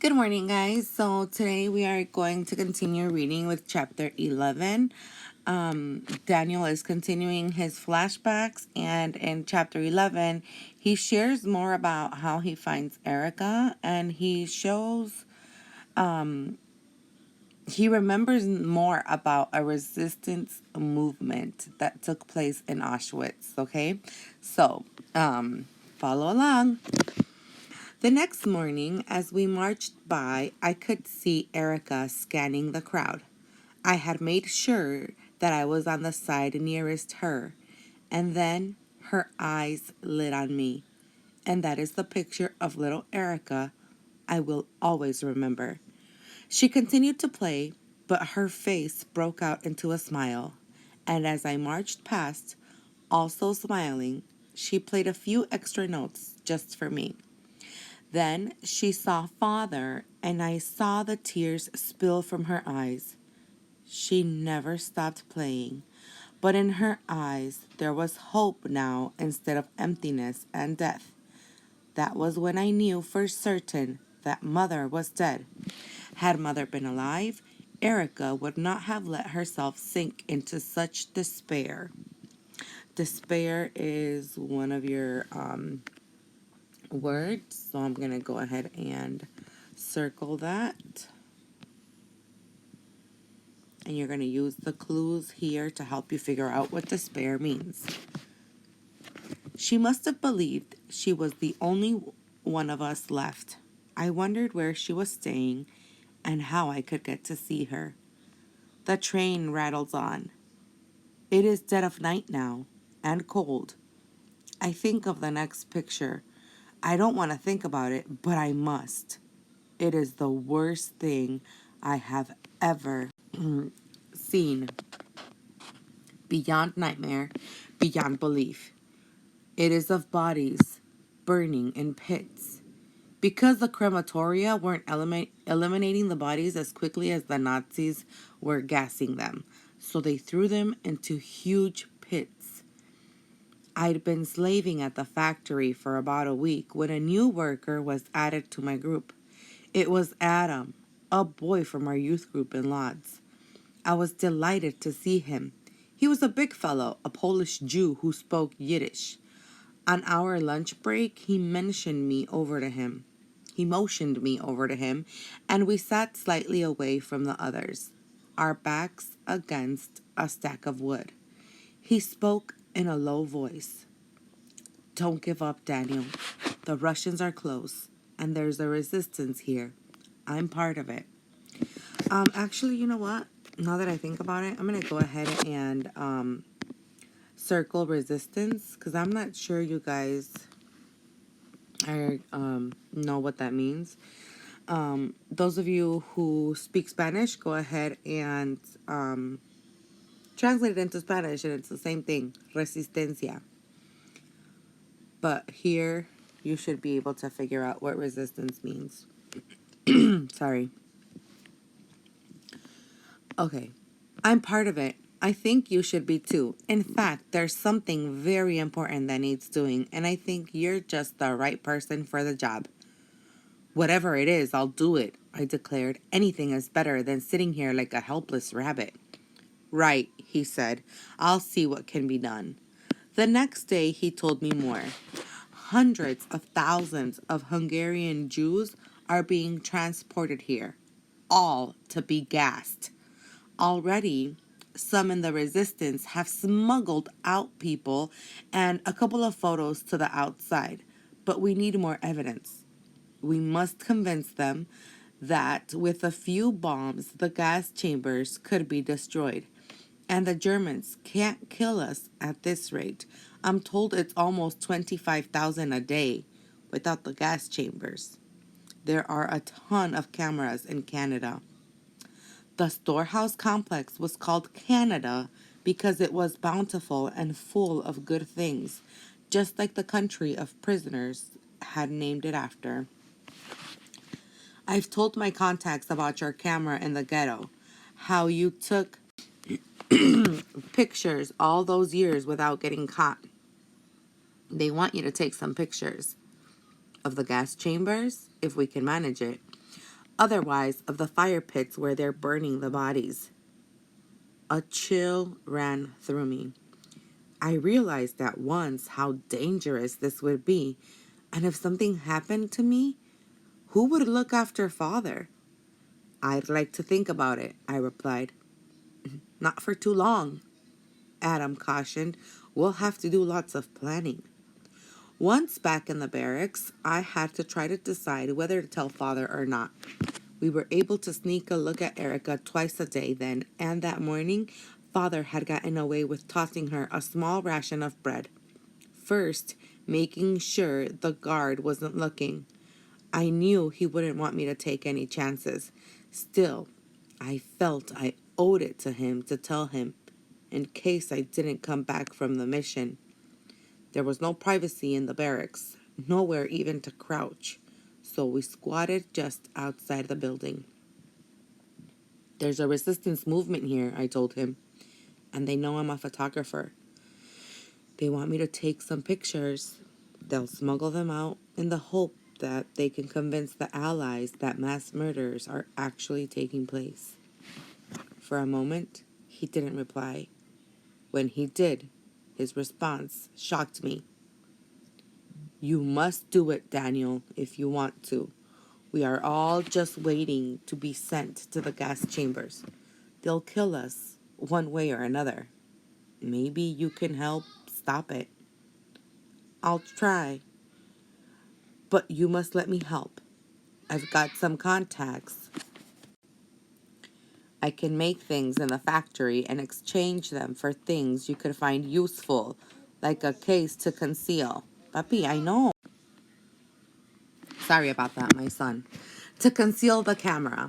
Good morning, guys. So today we are going to continue reading with chapter 11. Daniel is continuing his flashbacks, and in chapter 11, he shares more about how he finds Erica, and he remembers more about a resistance movement that took place in Auschwitz. Okay, so follow along. The next morning, as we marched by, I could see Erica scanning the crowd. I had made sure that I was on the side nearest her, and then her eyes lit on me. And that is the picture of little Erica I will always remember. She continued to play, but her face broke out into a smile. And as I marched past, also smiling, she played a few extra notes just for me. Then she saw father, and I saw the tears spill from her eyes. She never stopped playing, but in her eyes there was hope now instead of emptiness and death. That was when I knew for certain that mother was dead. Had mother been alive, Erica would not have let herself sink into such despair. Despair is one of your words, so I'm going to go ahead and circle that. And you're going to use the clues here to help you figure out what despair means. She must have believed she was the only one of us left. I wondered where she was staying and how I could get to see her. The train rattles on. It is dead of night now, and cold. I think of the next picture. I don't want to think about it, but I must. It is the worst thing I have ever seen. Beyond nightmare, beyond belief. It is of bodies burning in pits. Because the crematoria weren't eliminating the bodies as quickly as the Nazis were gassing them, so they threw them into huge pits. I'd been slaving at the factory for about a week when a new worker was added to my group. It was Adam, a boy from our youth group in Lodz. I was delighted to see him. He was a big fellow, a Polish Jew who spoke Yiddish. On our lunch break, he motioned me over to him, and we sat slightly away from the others, our backs against a stack of wood. He spoke in a low voice. Don't give up, Daniel. The Russians are close, and there's a resistance here. I'm part of it. Actually, you know what? Now that I think about it, I'm going to go ahead and circle resistance, because I'm not sure you guys know what that means. Those of you who speak Spanish, go ahead and translate it into Spanish, and it's the same thing, resistencia. But here, you should be able to figure out what resistance means. Sorry. Okay. I'm part of it. I think you should be too. In fact, there's something very important that needs doing, and I think you're just the right person for the job. Whatever it is, I'll do it, I declared. Anything is better than sitting here like a helpless rabbit. Right, he said. I'll see what can be done. The next day, he told me more. Hundreds of thousands of Hungarian Jews are being transported here, all to be gassed. Already, some in the resistance have smuggled out people and a couple of photos to the outside, but we need more evidence. We must convince them that with a few bombs, the gas chambers could be destroyed. And the Germans can't kill us at this rate. I'm told it's almost 25,000 a day without the gas chambers. There are a ton of cameras in Canada. The storehouse complex was called Canada because it was bountiful and full of good things, just like the country of prisoners had named it after. I've told my contacts about your camera in the ghetto, how you took pictures all those years without getting caught. They want you to take some pictures of the gas chambers, if we can manage it. otherwise of the fire pits where they're burning the bodies. A chill ran through me. I realized at once how dangerous this would be, and if something happened to me, who would look after father? I'd like to think about it, I replied. Not for too long, Adam cautioned. We'll have to do lots of planning. Once back in the barracks, I had to try to decide whether to tell father or not. We were able to sneak a look at Erica twice a day then, and that morning, father had gotten away with tossing her a small ration of bread. First, making sure the guard wasn't looking. I knew he wouldn't want me to take any chances. Still, I felt I owed it to him to tell him, in case I didn't come back from the mission. There was no privacy in the barracks, nowhere even to crouch, so we squatted just outside the building. There's a resistance movement here, I told him, and they know I'm a photographer. They want me to take some pictures. They'll smuggle them out in the hope that they can convince the Allies that mass murders are actually taking place. For a moment, he didn't reply. When he did, his response shocked me. You must do it, Daniel, if you want to. We are all just waiting to be sent to the gas chambers. They'll kill us one way or another. Maybe you can help stop it. I'll try, but you must let me help. I've got some contacts. I can make things in the factory and exchange them for things you could find useful, like a case to conceal. Papi, I know. Sorry about that, my son. To conceal the camera,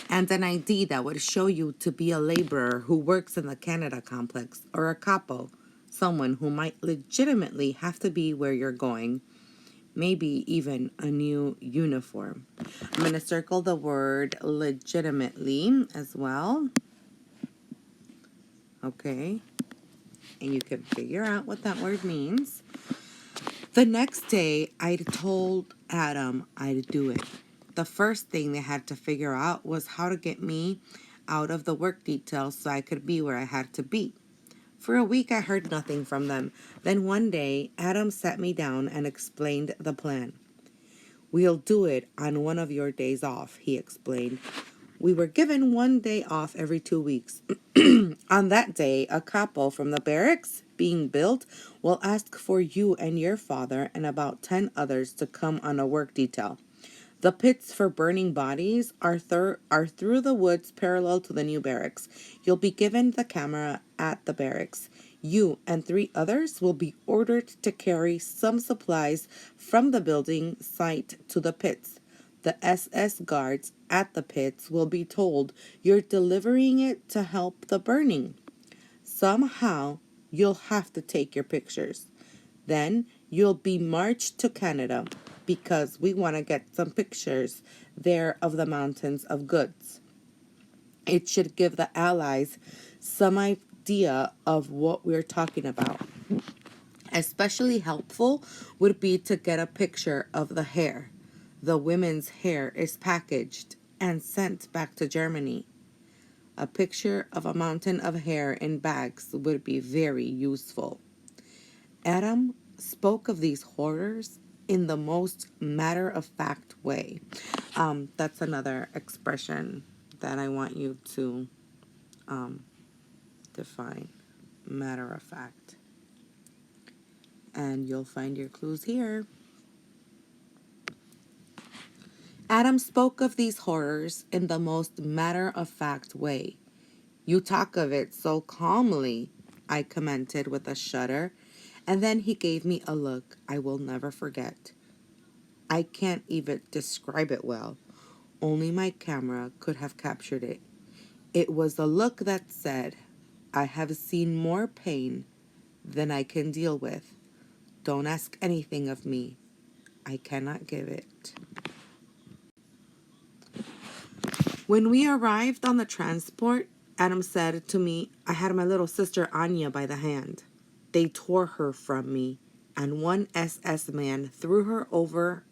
and an ID that would show you to be a laborer who works in the Canada complex, or a capo, someone who might legitimately have to be where you're going. Maybe even a new uniform. I'm going to circle the word legitimately as well. Okay. And you can figure out what that word means. The next day, I told Adam I'd do it. The first thing they had to figure out was how to get me out of the work details so I could be where I had to be. For a week, I heard nothing from them. Then one day, Adam sat me down and explained the plan. We'll do it on one of your days off, he explained. We were given one day off every 2 weeks. On that day, a couple from the barracks being built will ask for you and your father and about 10 others to come on a work detail. The pits for burning bodies are through the woods parallel to the new barracks. You'll be given the camera at the barracks. You and 3 others will be ordered to carry some supplies from the building site to the pits. The SS guards at the pits will be told you're delivering it to help the burning. Somehow, you'll have to take your pictures. Then you'll be marched to Canada because we want to get some pictures there of the mountains of goods. It should give the Allies some idea of what we're talking about. Especially helpful would be to get a picture of the hair. The women's hair is packaged and sent back to Germany. A picture of a mountain of hair in bags would be very useful. Adam spoke of these horrors in the most matter-of-fact way. That's another expression that I want you to define. Matter-of-fact. And you'll find your clues here. Adam spoke of these horrors in the most matter-of-fact way. You talk of it so calmly, I commented with a shudder, and then he gave me a look I will never forget. I can't even describe it well. Only my camera could have captured it. It was a look that said, I have seen more pain than I can deal with. Don't ask anything of me. I cannot give it. When we arrived on the transport, Adam said to me, I had my little sister Anya by the hand. They tore her from me, and one SS man threw her over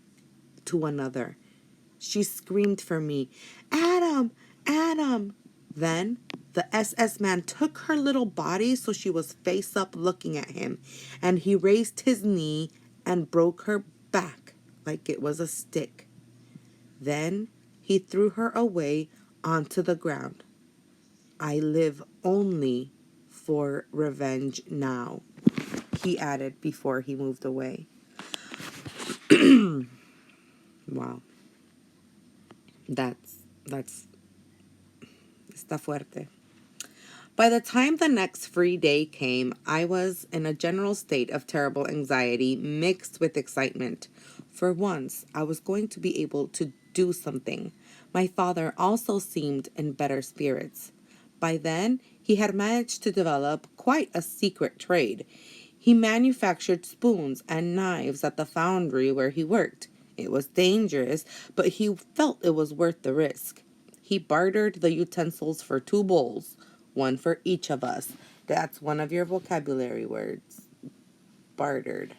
to another. She screamed for me, Adam, Adam. Then the SS man took her little body so she was face up looking at him, and he raised his knee and broke her back like it was a stick. Then he threw her away onto the ground. I live only for revenge now, he added before he moved away. Wow. That's está fuerte. By the time the next free day came, I was in a general state of terrible anxiety mixed with excitement. For once, I was going to be able to do something. My father also seemed in better spirits. By then, he had managed to develop quite a secret trade. He manufactured spoons and knives at the foundry where he worked. It was dangerous, but he felt it was worth the risk. He bartered the utensils for 2 bowls, one for each of us. That's one of your vocabulary words. Bartered.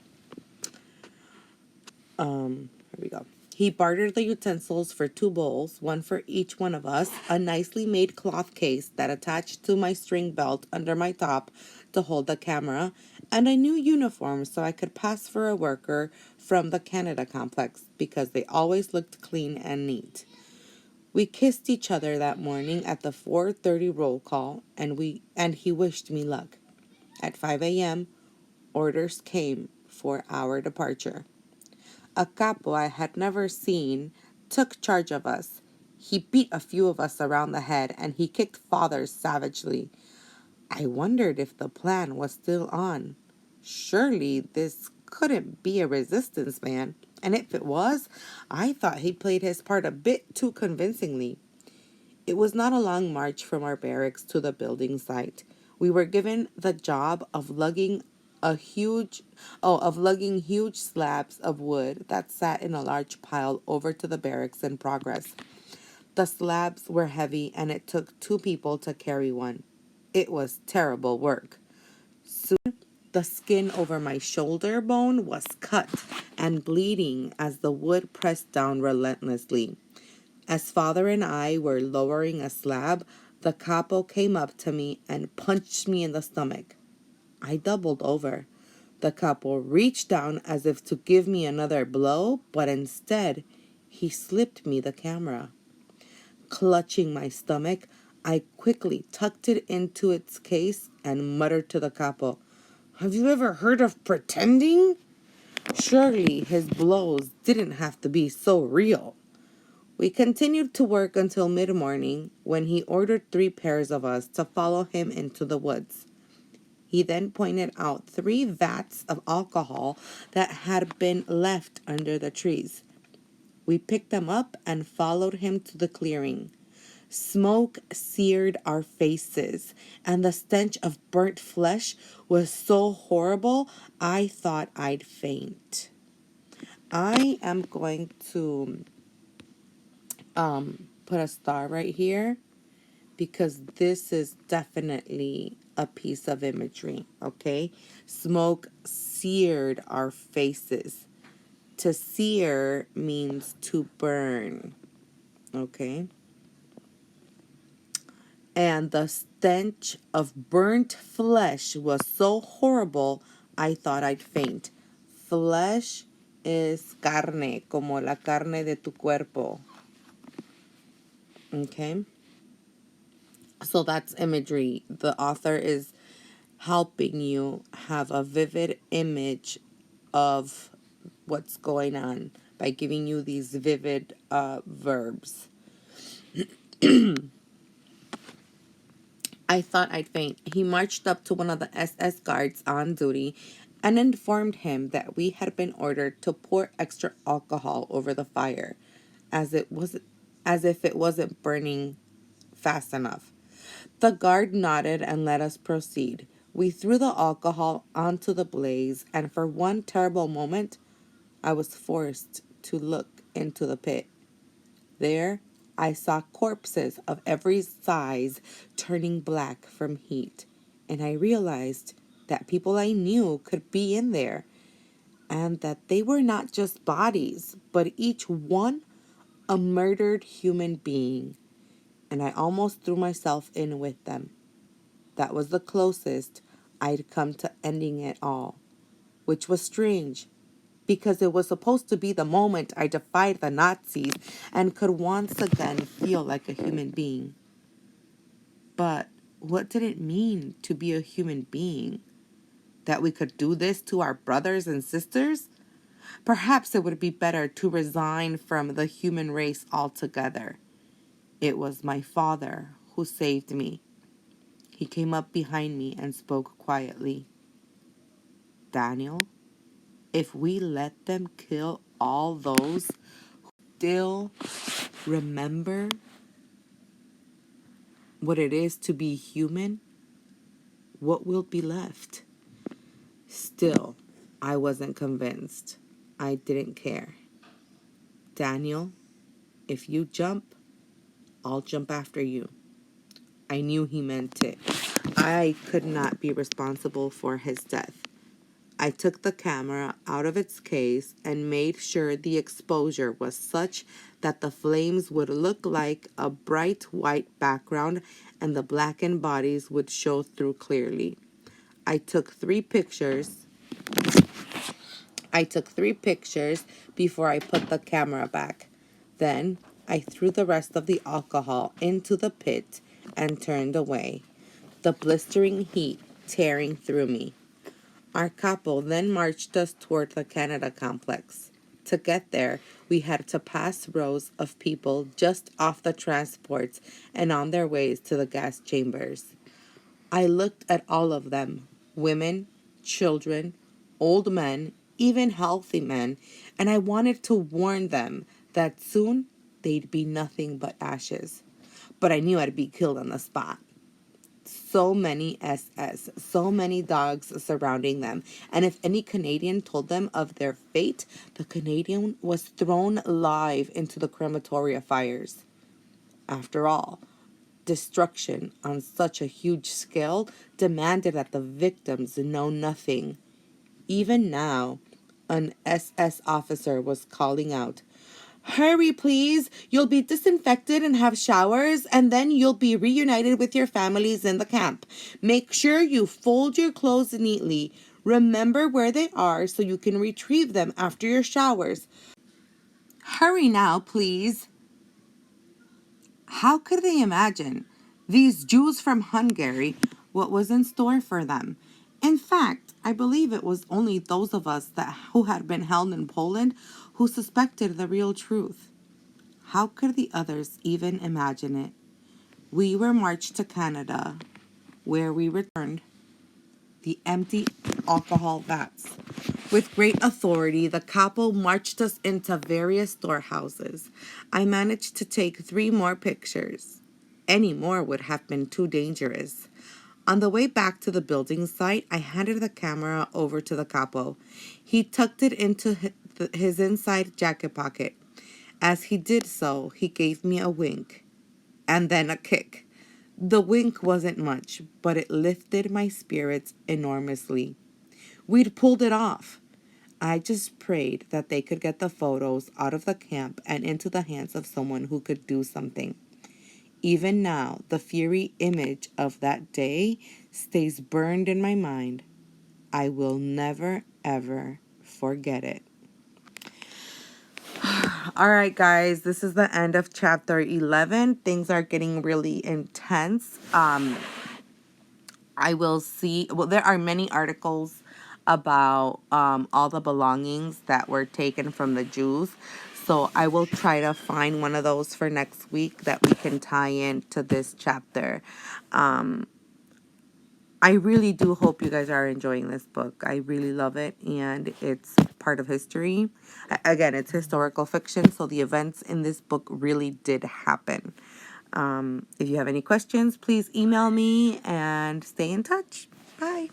Here we go. He bartered the utensils for 2 bowls, one for each one of us, a nicely made cloth case that attached to my string belt under my top to hold the camera, and a new uniform so I could pass for a worker from the Canada complex because they always looked clean and neat. We kissed each other that morning at the 4:30 roll call, and he wished me luck. At 5 a.m., orders came for our departure. A capo I had never seen took charge of us. He beat a few of us around the head, and he kicked Father savagely. I wondered if the plan was still on. Surely this couldn't be a resistance man, and if it was, I thought he played his part a bit too convincingly. It was not a long march from our barracks to the building site. We were given the job of lugging huge slabs of wood that sat in a large pile over to the barracks in progress. The slabs were heavy, and it took 2 people to carry one. It was terrible work. Soon, the skin over my shoulder bone was cut and bleeding as the wood pressed down relentlessly. As Father and I were lowering a slab, the capo came up to me and punched me in the stomach. I doubled over. The capo reached down as if to give me another blow, but instead, he slipped me the camera. Clutching my stomach, I quickly tucked it into its case and muttered to the capo, "Have you ever heard of pretending?" Surely his blows didn't have to be so real. We continued to work until mid-morning, when he ordered 3 pairs of us to follow him into the woods. He then pointed out 3 vats of alcohol that had been left under the trees. We picked them up and followed him to the clearing. Smoke seared our faces, and the stench of burnt flesh was so horrible, I thought I'd faint. I am going to put a star right here because this is definitely a piece of imagery, okay? Smoke seared our faces. To sear means to burn, okay? And the stench of burnt flesh was so horrible, I thought I'd faint. Flesh is carne, como la carne de tu cuerpo. Okay? So that's imagery. The author is helping you have a vivid image of what's going on by giving you these vivid verbs. I thought I'd faint. He marched up to one of the SS guards on duty and informed him that we had been ordered to pour extra alcohol over the fire, as if it wasn't burning fast enough. The guard nodded and let us proceed. We threw the alcohol onto the blaze, and for one terrible moment, I was forced to look into the pit. There, I saw corpses of every size turning black from heat, and I realized that people I knew could be in there, and that they were not just bodies, but each one A murdered human being, and I almost threw myself in with them. That was the closest I'd come to ending it all, which was strange because it was supposed to be the moment I defied the Nazis and could once again feel like a human being. But what did it mean to be a human being? That we could do this to our brothers and sisters? Perhaps it would be better to resign from the human race altogether. It was my father who saved me. He came up behind me and spoke quietly. Daniel, if we let them kill all those who still remember what it is to be human, what will be left? Still, I wasn't convinced. I didn't care. Daniel, if you jump, I'll jump after you. I knew he meant it. I could not be responsible for his death. I took the camera out of its case and made sure the exposure was such that the flames would look like a bright white background and the blackened bodies would show through clearly. I took three pictures. Before I put the camera back. Then I threw the rest of the alcohol into the pit and turned away, the blistering heat tearing through me. Our couple then marched us toward the Canada complex. To get there, we had to pass rows of people just off the transports and on their ways to the gas chambers. I looked at all of them, women, children, old men, even healthy men, and I wanted to warn them that soon they'd be nothing but ashes. But I knew I'd be killed on the spot. So many SS, so many dogs surrounding them. And if any Canadian told them of their fate, the Canadian was thrown live into the crematoria fires. After all, destruction on such a huge scale demanded that the victims know nothing. Even now, an SS officer was calling out, "Hurry, please. You'll be disinfected and have showers, and then you'll be reunited with your families in the camp. Make sure you fold your clothes neatly. Remember where they are so you can retrieve them after your showers. Hurry now, please." How could they imagine, these Jews from Hungary, what was in store for them? In fact, I believe it was only those of us who had been held in Poland who suspected the real truth. How could the others even imagine it? We were marched to Canada, where we returned the empty alcohol vats. With great authority, the couple marched us into various storehouses. I managed to take 3 more pictures. Any more would have been too dangerous. On the way back to the building site, I handed the camera over to the capo. He tucked it into his inside jacket pocket. As he did so, he gave me a wink and then a kick. The wink wasn't much, but it lifted my spirits enormously. We'd pulled it off. I just prayed that they could get the photos out of the camp and into the hands of someone who could do something. Even now, the fury image of that day stays burned in my mind. I will never, ever forget it. All right, guys, this is the end of chapter 11. Things are getting really intense. I will see, well, there are many articles about all the belongings that were taken from the Jews. So I will try to find one of those for next week that we can tie into this chapter. I really do hope you guys are enjoying this book. I really love it, and it's part of history. Again, it's historical fiction, so the events in this book really did happen. If you have any questions, please email me and stay in touch. Bye.